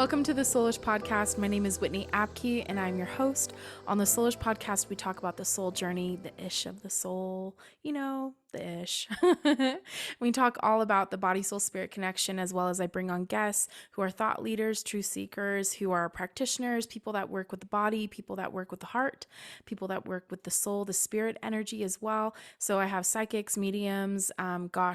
Welcome to the Soulish Podcast. My name is Whitney Apke, and I'm your host. On the Soulish Podcast, we talk about the soul journey, the ish of the soul, the ish. We talk all about the body-soul-spirit connection, as well as I bring on guests who are thought leaders, truth seekers, who are practitioners, people that work with the body, people that work with the heart, people that work with the soul, the spirit energy as well. So I have psychics, mediums,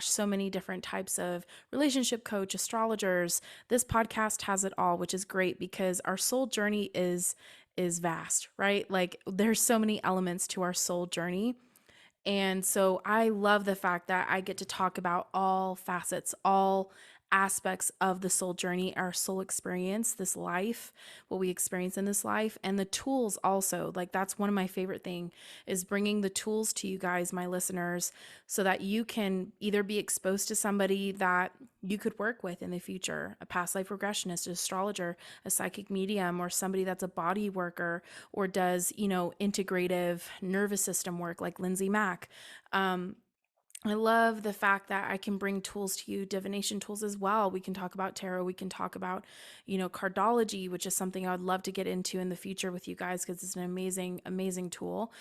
so many different types of relationship coach, astrologers. This podcast has it all, which is great because our soul journey is vast, right? Like there's so many elements to our soul journey. And so I love the fact that I get to talk about all facets, all aspects of the soul journey, our soul experience, this life, what we experience in this life, and the tools also. Like that's one of my favorite thing is bringing the tools to you guys, my listeners, so that you can either be exposed to somebody that you could work with in the future, a past life regressionist, an astrologer, a psychic medium, or somebody that's a body worker or does, integrative nervous system work like Lindsay Mack. I love the fact that I can bring tools to you, divination tools as well. We can talk about tarot. We can talk about, cardology, which is something I would love to get into in the future with you guys because it's an amazing, amazing tool.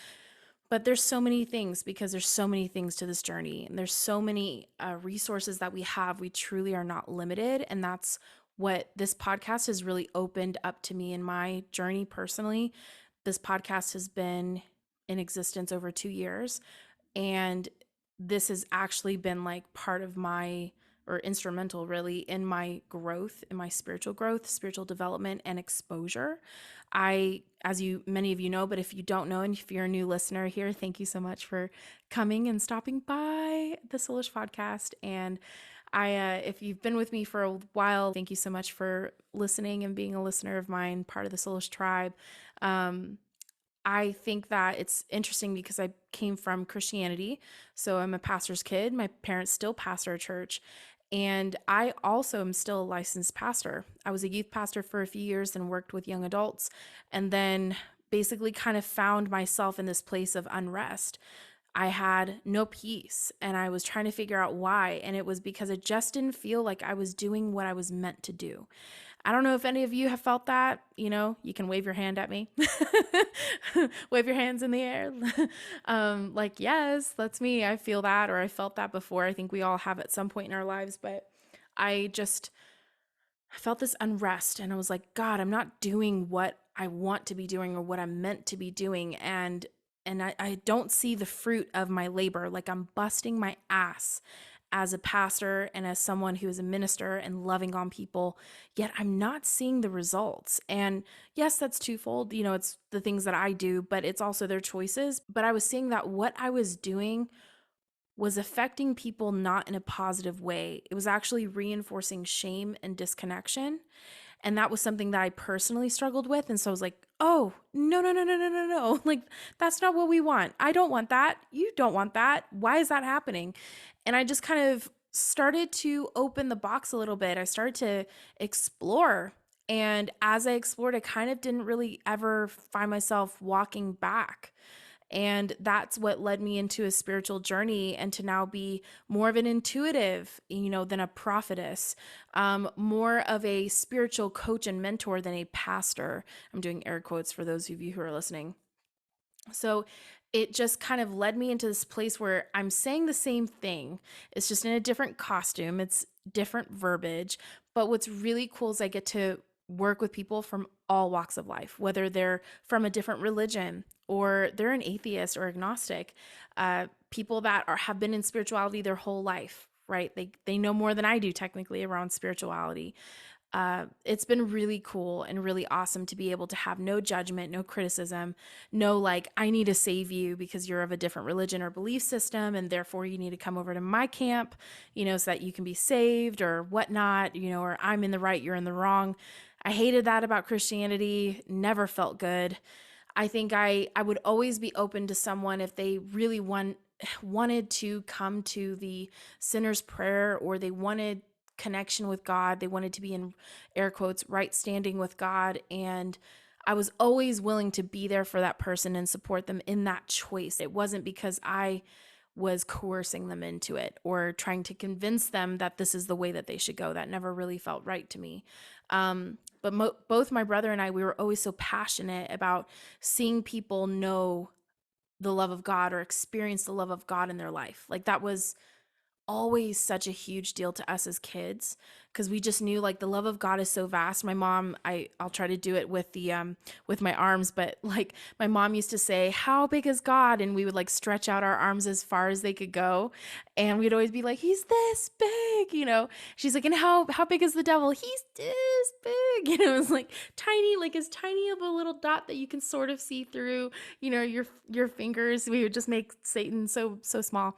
But there's so many things because there's so many things to this journey. And there's so many resources that we have. We truly are not limited. And that's what this podcast has really opened up to me in my journey personally. This podcast has been in existence over 2 years. And this has actually been like part of my, or instrumental really, in my growth, in my spiritual growth, spiritual development, and exposure. Many of you know, but if you don't know, and if you're a new listener here, thank you so much for coming and stopping by the Soulish Podcast. And if you've been with me for a while, thank you so much for listening and being a listener of mine, part of the Soulish tribe. I think that it's interesting because I came from Christianity. So I'm a pastor's kid. My parents still pastor a church. And I also am still a licensed pastor. I was a youth pastor for a few years and worked with young adults, and then basically kind of found myself in this place of unrest. I had no peace and I was trying to figure out why. And it was because it just didn't feel like I was doing what I was meant to do. I don't know if any of you have felt that. You can wave your hand at me. Wave your hands in the air. Like, yes, that's me. I feel that, or I felt that before. I think we all have at some point in our lives, but I felt this unrest and I was like, God, I'm not doing what I want to be doing or what I'm meant to be doing. And I don't see the fruit of my labor. Like I'm busting my ass as a pastor and as someone who is a minister and loving on people, yet I'm not seeing the results. And yes, that's twofold. It's the things that I do, but it's also their choices. But I was seeing that what I was doing was affecting people not in a positive way. It was actually reinforcing shame and disconnection. And that was something that I personally struggled with. And so I was like, oh, no. Like, that's not what we want. I don't want that. You don't want that. Why is that happening? And I just kind of started to open the box a little bit. I started to explore. And as I explored, I kind of didn't really ever find myself walking back. And that's what led me into a spiritual journey and to now be more of an intuitive, than a prophetess, more of a spiritual coach and mentor than a pastor. I'm doing air quotes for those of you who are listening. So it just kind of led me into this place where I'm saying the same thing. It's just in a different costume. It's different verbiage. But what's really cool is I get to work with people from all walks of life, whether they're from a different religion or they're an atheist or agnostic, people that have been in spirituality their whole life, right? They know more than I do technically around spirituality. It's been really cool and really awesome to be able to have no judgment, no criticism, no like, I need to save you because you're of a different religion or belief system and therefore you need to come over to my camp, so that you can be saved or whatnot, or I'm in the right, you're in the wrong. I hated that about Christianity, never felt good. I think I would always be open to someone if they really wanted to come to the sinner's prayer or they wanted connection with God. They wanted to be in air quotes, right standing with God. And I was always willing to be there for that person and support them in that choice. It wasn't because I was coercing them into it or trying to convince them that this is the way that they should go. That never really felt right to me. But both my brother and I, we were always so passionate about seeing people know the love of God or experience the love of God in their life. Like that was always such a huge deal to us as kids because we just knew like the love of God is so vast. My mom, I'll try to do it with the with my arms, but like my mom used to say, "How big is God?" And we would like stretch out our arms as far as they could go, and we'd always be like, "He's this big," you know. She's like, "And how big is the devil?" "He's this big," you know. It's like tiny, like as tiny of a little dot that you can sort of see through, you know, your fingers. We would just make Satan so small.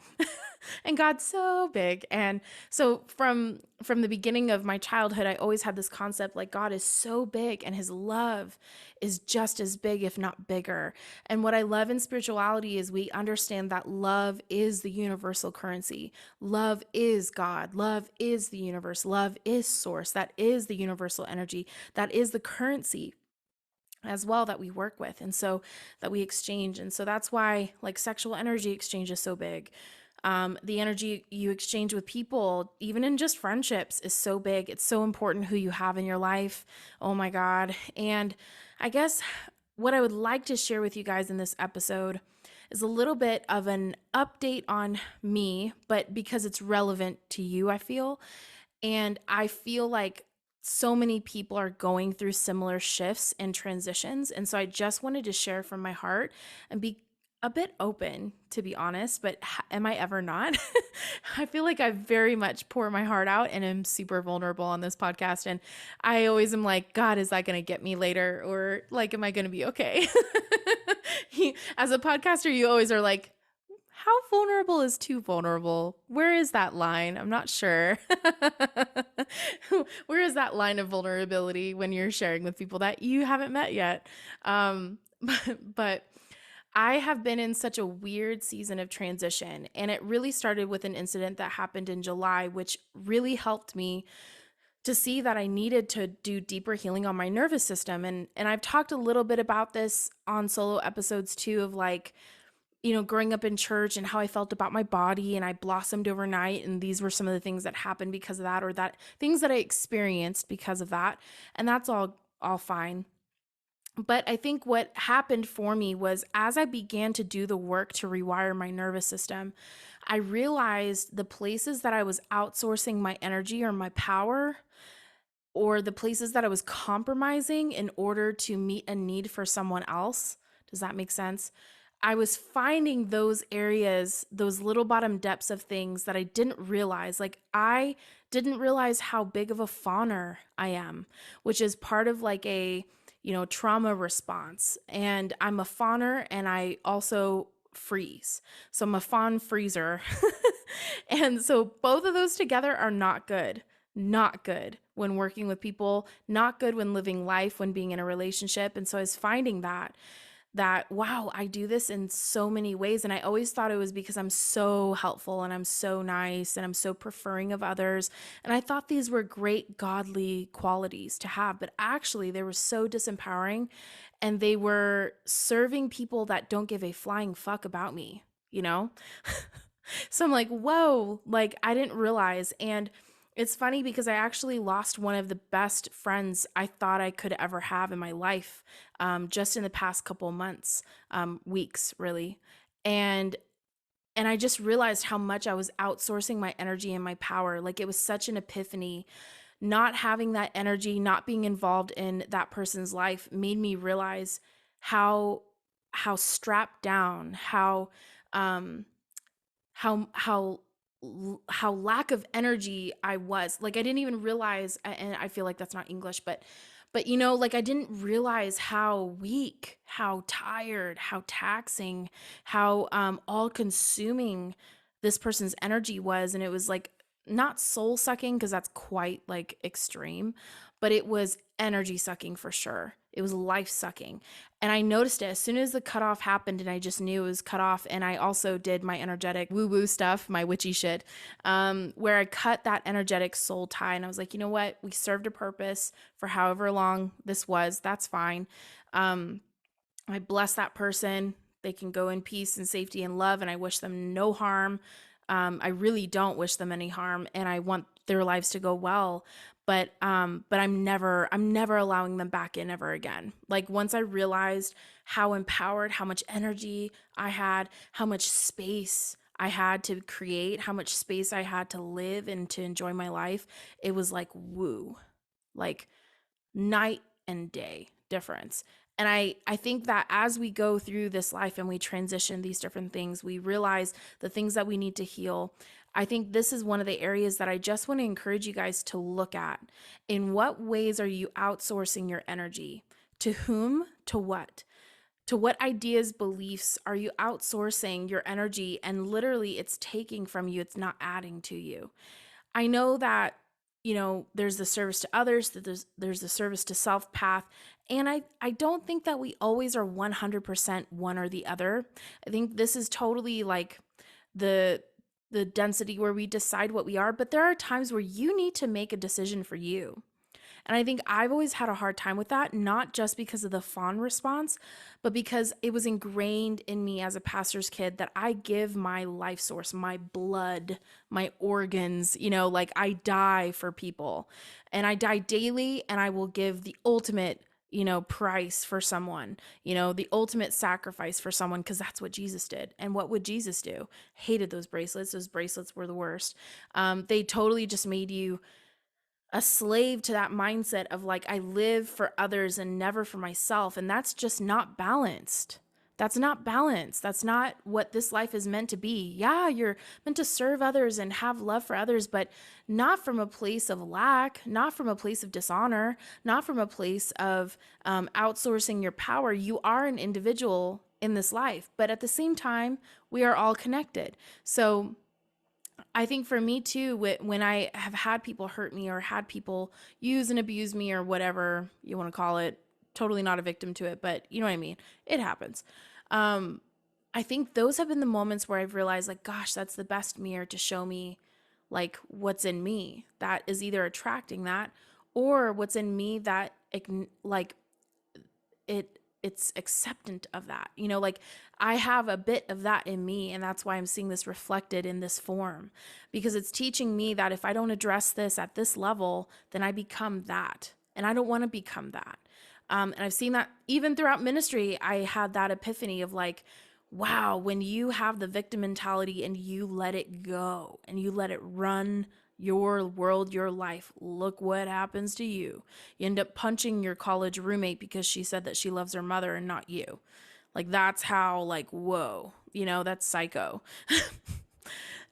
And God's so big. And so from the beginning of my childhood, I always had this concept like God is so big and his love is just as big, if not bigger. And what I love in spirituality is we understand that love is the universal currency. Love is God. Love is the universe. Love is source. That is the universal energy. That is the currency as well that we work with, and so that we exchange. And so that's why like sexual energy exchange is so big. The energy you exchange with people, even in just friendships, is so big. It's so important who you have in your life. Oh my God. And I guess what I would like to share with you guys in this episode is a little bit of an update on me, but because it's relevant to you, I feel. And I feel like so many people are going through similar shifts and transitions. And so I just wanted to share from my heart and be a bit open, to be honest, but am I ever not? I feel like I very much pour my heart out and am super vulnerable on this podcast. And I always am like, God, is that going to get me later? Or like, am I going to be okay? As a podcaster, you always are like, how vulnerable is too vulnerable? Where is that line? I'm not sure. Where is that line of vulnerability when you're sharing with people that you haven't met yet? But I have been in such a weird season of transition, and it really started with an incident that happened in July, which really helped me to see that I needed to do deeper healing on my nervous system. And I've talked a little bit about this on solo episodes too, of like, you know, growing up in church and how I felt about my body, and I blossomed overnight. And these were some of the things that happened because of that, or that things that I experienced because of that. And that's all fine. But I think what happened for me was as I began to do the work to rewire my nervous system, I realized the places that I was outsourcing my energy or my power, or the places that I was compromising in order to meet a need for someone else. Does that make sense? I was finding those areas, those little bottom depths of things that I didn't realize. Like I didn't realize how big of a fawner I am, which is part of like a, you know, trauma response. And I'm a fawner and I also freeze. So I'm a fawn freezer. And so both of those together are not good. Not good when working with people, not good when living life, when being in a relationship. And so I was finding that wow, I do this in so many ways. And I always thought it was because I'm so helpful and I'm so nice and I'm so preferring of others. And I thought these were great godly qualities to have, but actually they were so disempowering, and they were serving people that don't give a flying fuck about me, you know? So I'm like, whoa, like I didn't realize. And it's funny because I actually lost one of the best friends I thought I could ever have in my life, just in the past couple months, weeks, really. And and I just realized how much I was outsourcing my energy and my power. Like it was such an epiphany. Not having that energy, not being involved in that person's life made me realize how strapped down, um how how lack of energy I was. Like I didn't even realize, and I feel like that's not English, but you know, like I didn't realize how weak, how tired, how taxing, how all consuming this person's energy was. And it was like not soul sucking, because that's quite like extreme, but it was energy sucking for sure. It was life sucking. And I noticed it as soon as the cutoff happened, and I just knew it was cut off. And I also did my energetic woo woo stuff, my witchy shit, where I cut that energetic soul tie. And I was like, you know what? We served a purpose for however long this was. That's fine. I blessed that person. They can go in peace and safety and love, and I wish them no harm. I really don't wish them any harm, and I want their lives to go well. But I'm never allowing them back in ever again. Like once I realized how empowered, how much energy I had, how much space I had to create, how much space I had to live and to enjoy my life, it was like woo, like night and day difference. And I think that as we go through this life and we transition these different things, we realize the things that we need to heal. I think this is one of the areas that I just want to encourage you guys to look at. In what ways are you outsourcing your energy? To whom? To what? To what ideas, beliefs are you outsourcing your energy, and literally it's taking from you, it's not adding to you? I know that, there's the service to others, that there's the service to self path. And I don't think that we always are 100% one or the other. I think this is totally like the the density where we decide what we are, but there are times where you need to make a decision for you. And I think I've always had a hard time with that, not just because of the fawn response, but because it was ingrained in me as a pastor's kid that I give my life source, my blood, my organs, like I die for people and I die daily, and I will give the ultimate price for someone, the ultimate sacrifice for someone, because that's what Jesus did. And what would Jesus do? Hated those bracelets. Those bracelets were the worst. They totally just made you a slave to that mindset of like, I live for others and never for myself. And that's just not balanced. That's not balanced. That's not what this life is meant to be. Yeah, you're meant to serve others and have love for others, but not from a place of lack, not from a place of dishonor, not from a place of outsourcing your power. You are an individual in this life, but at the same time, we are all connected. So I think for me too, when I have had people hurt me or had people use and abuse me or whatever you want to call it, totally not a victim to it, but you know what I mean? It happens. Um, I think those have been the moments where I've realized, like, gosh, that's the best mirror to show me like what's in me that is either attracting that, or what's in me that like it's acceptant of that. Like I have a bit of that in me, and that's why I'm seeing this reflected in this form, because it's teaching me that if I don't address this at this level, then I become that, and I don't want to become that. And I've seen that even throughout ministry. I had that epiphany of like, wow, when you have the victim mentality and you let it go and you let it run your world, your life, look what happens to you. You end up punching your college roommate because she said that she loves her mother and not you. Like that's how, like, whoa, that's psycho.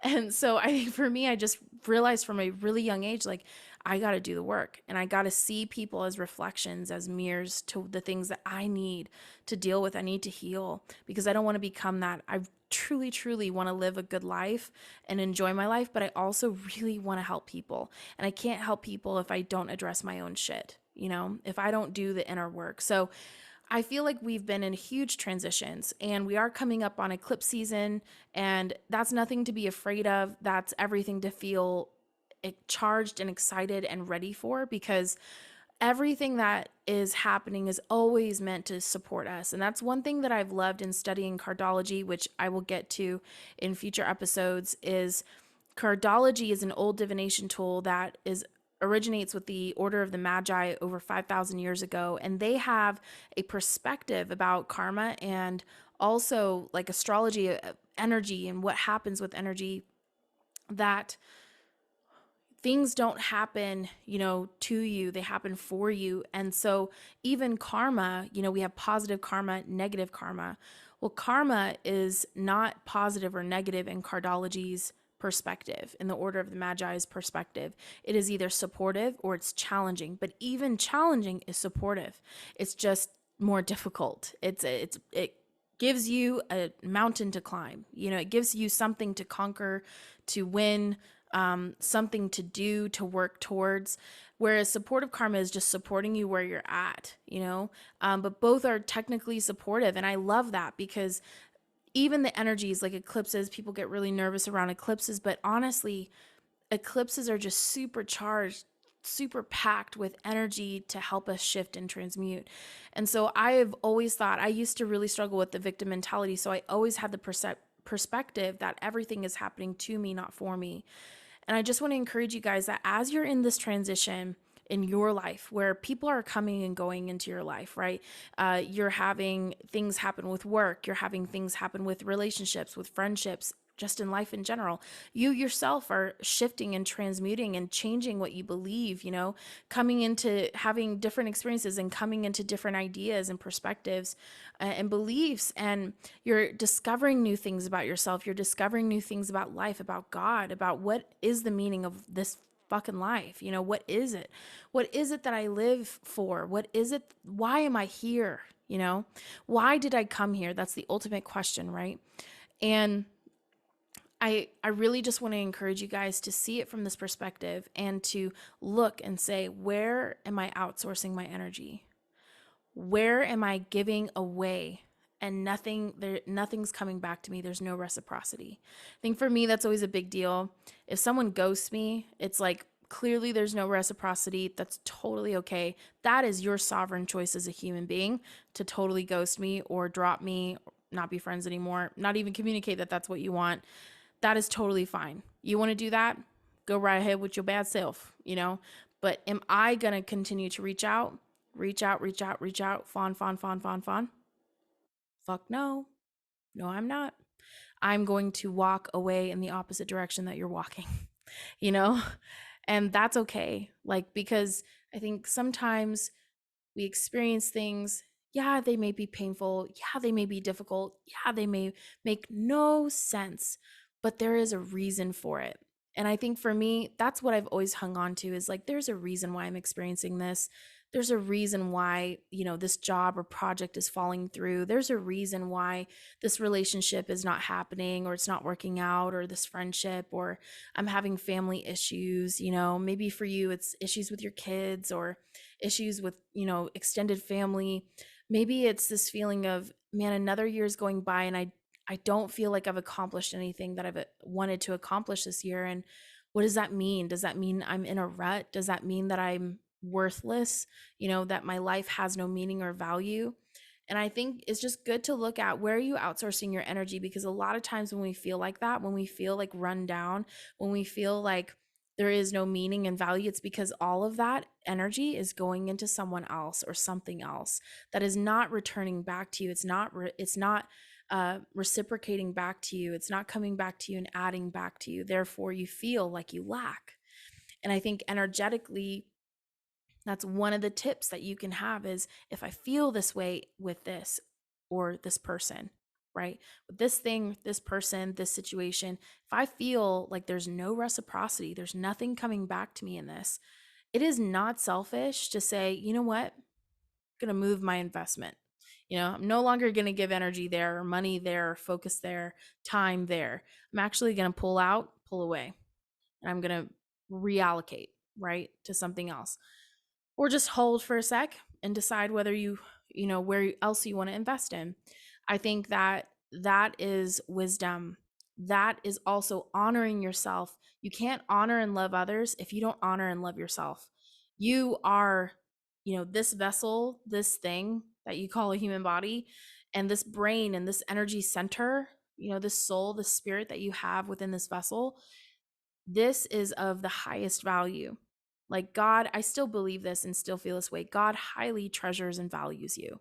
And so I think for me, I just realized from a really young age, like, I got to do the work, and I got to see people as reflections, as mirrors to the things that I need to deal with. I need to heal, because I don't want to become that. I truly, truly want to live a good life and enjoy my life, but I also really want to help people. And I can't help people if I don't address my own shit, if I don't do the inner work. So I feel like we've been in huge transitions, and we are coming up on eclipse season, and that's nothing to be afraid of. That's everything to feel charged and excited and ready for, because everything that is happening is always meant to support us. And that's one thing that I've loved in studying cardology, which I will get to in future episodes, is cardology is an old divination tool that originates with the Order of the Magi over 5,000 years ago. And they have a perspective about karma and also like astrology, energy, and what happens with energy, that things don't happen, to you, they happen for you. And so even karma, we have positive karma, negative karma. Well, karma is not positive or negative in cardology's perspective, in the Order of the Magi's perspective. It is either supportive or it's challenging, but even challenging is supportive. It's just more difficult. It gives you a mountain to climb. It gives you something to conquer, to win, something to do, to work towards. Whereas supportive karma is just supporting you where you're at, but both are technically supportive. And I love that, because even the energies like eclipses, people get really nervous around eclipses, but honestly, eclipses are just supercharged super packed with energy to help us shift and transmute. And so I have always thought, I used to really struggle with the victim mentality. So I always had the perspective that everything is happening to me, not for me. And I just want to encourage you guys that as you're in this transition in your life where people are coming and going into your life, right? You're having things happen with work, you're having things happen with relationships, with friendships, just in life in general. You yourself are shifting and transmuting and changing what you believe, coming into having different experiences and coming into different ideas and perspectives and beliefs. And you're discovering new things about yourself. You're discovering new things about life, about God, about what is the meaning of this fucking life. What is it? What is it that I live for? What is it? Why am I here? Why did I come here? That's the ultimate question, right? And I really just want to encourage you guys to see it from this perspective and to look and say, where am I outsourcing my energy? Where am I giving away and nothing's coming back to me? There's no reciprocity. I think for me, that's always a big deal. If someone ghosts me, it's like, clearly there's no reciprocity. That's totally okay. That is your sovereign choice as a human being to totally ghost me or drop me, not be friends anymore, not even communicate that that's what you want. That is totally fine. You want to do that? Go right ahead with your bad self. But am I going to continue to reach out? Reach out, reach out, reach out, fawn? Fuck no. No, I'm not. I'm going to walk away in the opposite direction that you're walking, you know? And that's okay. Like, because I think sometimes we experience things. Yeah, they may be painful. Yeah, they may be difficult. Yeah, they may make no sense, but there is a reason for it. And I think for me, that's what I've always hung on to is like, there's a reason why I'm experiencing this. There's a reason why, this job or project is falling through. There's a reason why this relationship is not happening or it's not working out or this friendship or I'm having family issues. Maybe for you, it's issues with your kids or issues with, extended family. Maybe it's this feeling of, man, another year is going by and I don't feel like I've accomplished anything that I've wanted to accomplish this year. And what does that mean? Does that mean I'm in a rut? Does that mean that I'm worthless? That my life has no meaning or value? And I think it's just good to look at, where are you outsourcing your energy? Because a lot of times when we feel like that, when we feel like run down, when we feel like there is no meaning and value, it's because all of that energy is going into someone else or something else that is not returning back to you. It's not reciprocating back to you. It's not coming back to you and adding back to you. Therefore, you feel like you lack. And I think energetically, that's one of the tips that you can have is, if I feel this way with this or this person, right? With this thing, this person, this situation, if I feel like there's no reciprocity, there's nothing coming back to me in this, it is not selfish to say, you know what? I'm going to move my investment. I'm no longer going to give energy there or money there or focus there, time there. I'm actually going to pull away, and I'm going to reallocate, right, to something else, or just hold for a sec and decide whether where else you want to invest in. I think that is wisdom. That is also honoring yourself. You can't honor and love others if you don't honor and love yourself. You are, this vessel, this thing that you call a human body, and this brain and this energy center, this soul, the spirit that you have within this vessel. This is of the highest value. Like, God, I still believe this and still feel this way. God highly treasures and values you.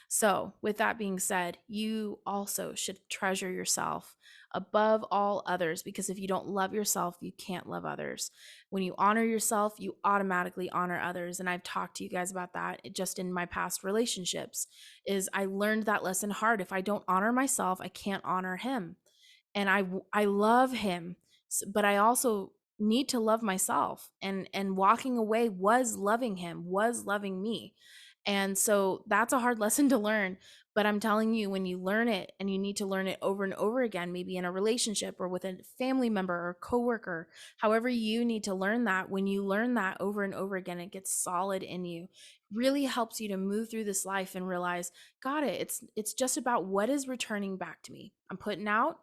So, with that being said, you also should treasure yourself above all others, because if you don't love yourself, you can't love others. When you honor yourself, you automatically honor others. And I've talked to you guys about that just in my past relationships. Is I learned that lesson hard. If I don't honor myself, I can't honor him. And I love him, but I also need to love myself, and walking away was loving him, was loving me. And so that's a hard lesson to learn, but I'm telling you, when you learn it, and you need to learn it over and over again, maybe in a relationship or with a family member or coworker, however you need to learn that, when you learn that over and over again, it gets solid in you. Really helps you to move through this life and realize, got it. It's just about what is returning back to me. I'm putting out,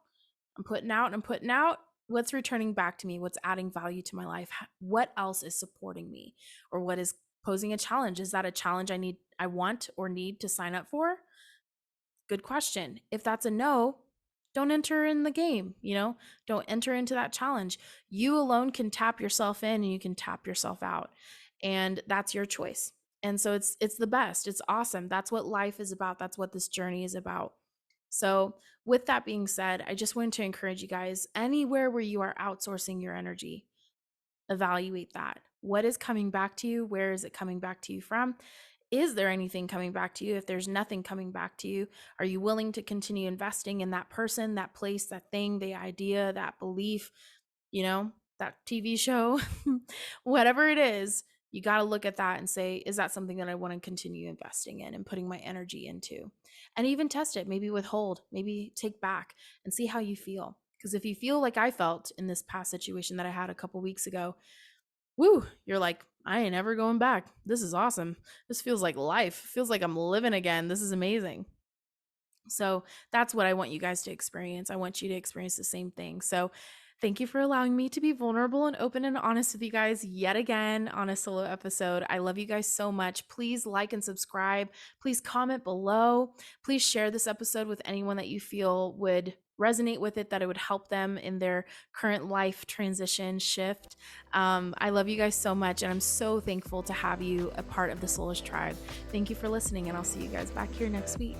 I'm putting out, I'm putting out. what's returning back to me, what's adding value to my life, what else is supporting me, or what is posing a challenge. Is that a challenge I want or need to sign up for? Good question. If that's a no, don't enter in the game, don't enter into that challenge. You alone can tap yourself in and you can tap yourself out. And that's your choice. And so it's the best. It's awesome. That's what life is about. That's what this journey is about. So, with that being said, I just want to encourage you guys, anywhere where you are outsourcing your energy, evaluate that. What is coming back to you? Where is it coming back to you from? Is there anything coming back to you? If there's nothing coming back to you, are you willing to continue investing in that person, that place, that thing, the idea, that belief, that TV show, whatever it is? You got to look at that and say, is that something that I want to continue investing in and putting my energy into? And even test it, maybe withhold, maybe take back and see how you feel. Because if you feel like I felt in this past situation that I had a couple weeks ago, woo, you're like, I ain't ever going back. This is awesome. This feels like life. Feels like I'm living again. This is amazing. So that's what I want you guys to experience. I want you to experience the same thing. So thank you for allowing me to be vulnerable and open and honest with you guys yet again on a solo episode. I love you guys so much. Please like and subscribe. Please comment below. Please share this episode with anyone that you feel would resonate with it, that it would help them in their current life transition shift. I love you guys so much, and I'm so thankful to have you a part of the Soulish tribe. Thank you for listening, and I'll see you guys back here next week.